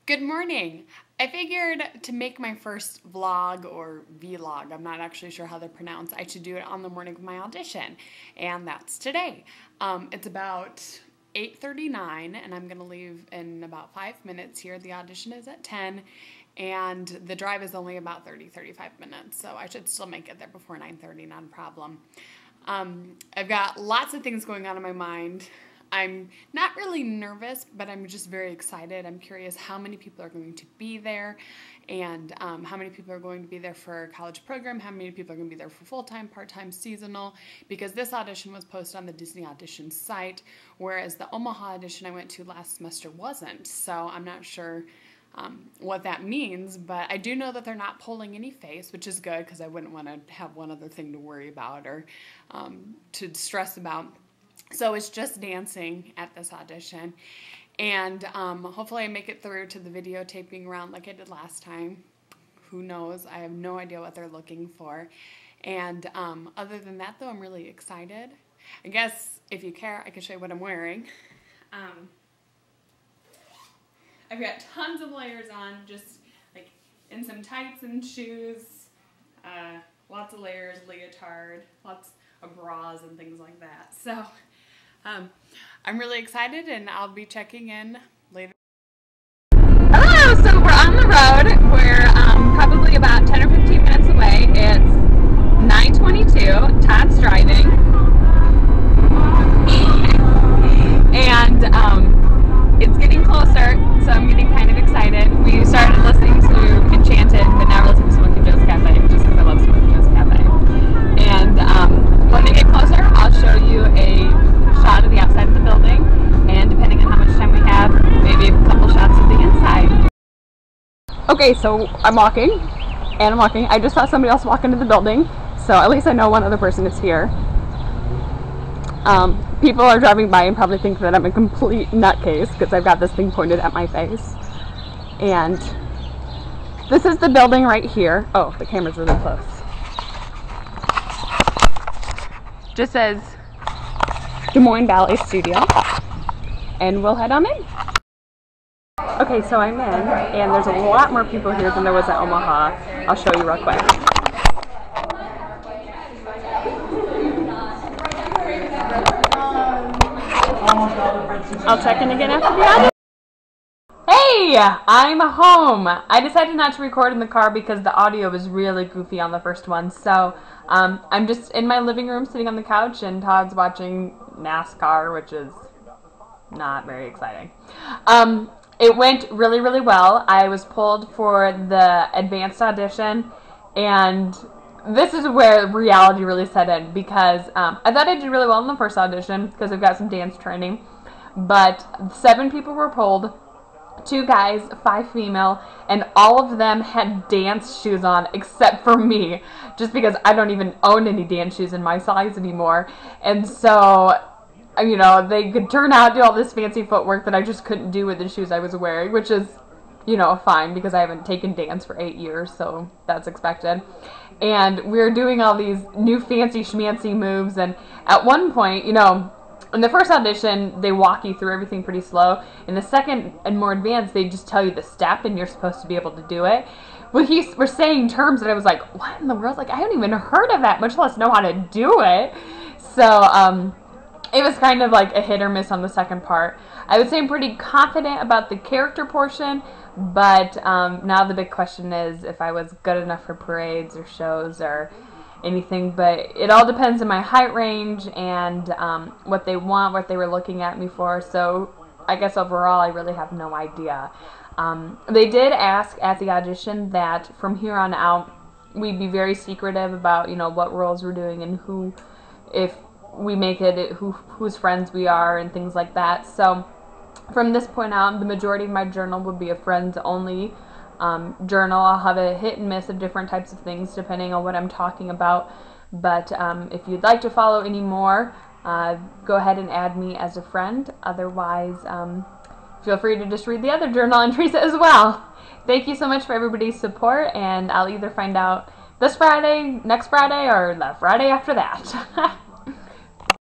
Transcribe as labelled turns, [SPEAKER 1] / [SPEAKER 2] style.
[SPEAKER 1] Good morning. I figured to make my first vlog or vlog, I'm not actually sure how they're pronounced, I should do it on the morning of my audition, and that's today. It's about 8:39 and I'm going to leave in about 5 minutes here. The audition is at 10 and the drive is only about 30-35 minutes, so I should still make it there before 9:30, not a problem. I've got lots of things going on in my mind. I'm not really nervous, but I'm just very excited. I'm curious how many people are going to be there and how many people are going to be there for a college program, how many people are going to be there for full-time, part-time, seasonal, because this audition was posted on the Disney Audition site, whereas the Omaha audition I went to last semester wasn't. So I'm not sure what that means, but I do know that they're not polling any face, which is good because I wouldn't want to have one other thing to worry about or to stress about. So it's just dancing at this audition, and hopefully I make it through to the videotaping round like I did last time. Who knows? I have no idea what they're looking for. And other than that, though, I'm really excited. I guess if you care, I can show you what I'm wearing. I've got tons of layers on, just like in some tights and shoes, lots of layers, leotard, lots of bras and things like that. So I'm really excited, and I'll be checking in later.
[SPEAKER 2] Hello! So we're on the road. We're probably about 10 or 15 minutes away. It's 9:22. Todd's driving. And it's getting closer, so I'm getting kind of excited. We started listening to Enchanted, but now we're listening to Smoky Joe's Cafe, just because I love Smoky Joe's Cafe. And when we get closer, I'll show you a shot of the outside of the building, and depending on how much time we have, maybe a couple shots of the inside. Okay, so I'm walking. I just saw somebody else walk into the building, so at least I know one other person is here. People are driving by and probably think that I'm a complete nutcase because I've got this thing pointed at my face. And this is the building right here. Oh, the camera's really close. Just says Des Moines Ballet Studio, and we'll head on in. Okay, so I'm in, and there's a lot more people here than there was at Omaha. I'll show you real quick. I'll check in again after the audition. Hey, I'm home. I decided not to record in the car because the audio was really goofy on the first one, so I'm just in my living room sitting on the couch, and Todd's watching NASCAR, which is not very exciting. It went really, really well. I was pulled for the advanced audition, and this is where reality really set in, because I thought I did really well in the first audition because I've got some dance training, but 7 people were pulled, 2 guys, 5 female, and all of them had dance shoes on except for me, just because I don't even own any dance shoes in my size anymore. And so, you know, they could turn out, do all this fancy footwork that I just couldn't do with the shoes I was wearing, which is, you know, fine because I haven't taken dance for 8 years, so that's expected. And we were doing all these new fancy schmancy moves, and at one point, you know, in the first audition, they walk you through everything pretty slow. In the second and more advanced, they just tell you the step and you're supposed to be able to do it. Well, we're saying terms that I was like, what in the world? Like, I haven't even heard of that, much less know how to do it. So, it was kind of like a hit or miss on the second part. I would say I'm pretty confident about the character portion, but now the big question is if I was good enough for parades or shows or anything, but it all depends on my height range and what they want, what they were looking at me for. So I guess overall I really have no idea. They did ask at the audition that from here on out we'd be very secretive about, you know, what roles we're doing and who, if we make it, whose friends we are and things like that. So from this point out, the majority of my journal would be a friends only journal. I'll have a hit and miss of different types of things depending on what I'm talking about, but if you'd like to follow any more, go ahead and add me as a friend. Otherwise, feel free to just read the other journal entries as well. Thank you so much for everybody's support, and I'll either find out this Friday, next Friday, or the Friday after that.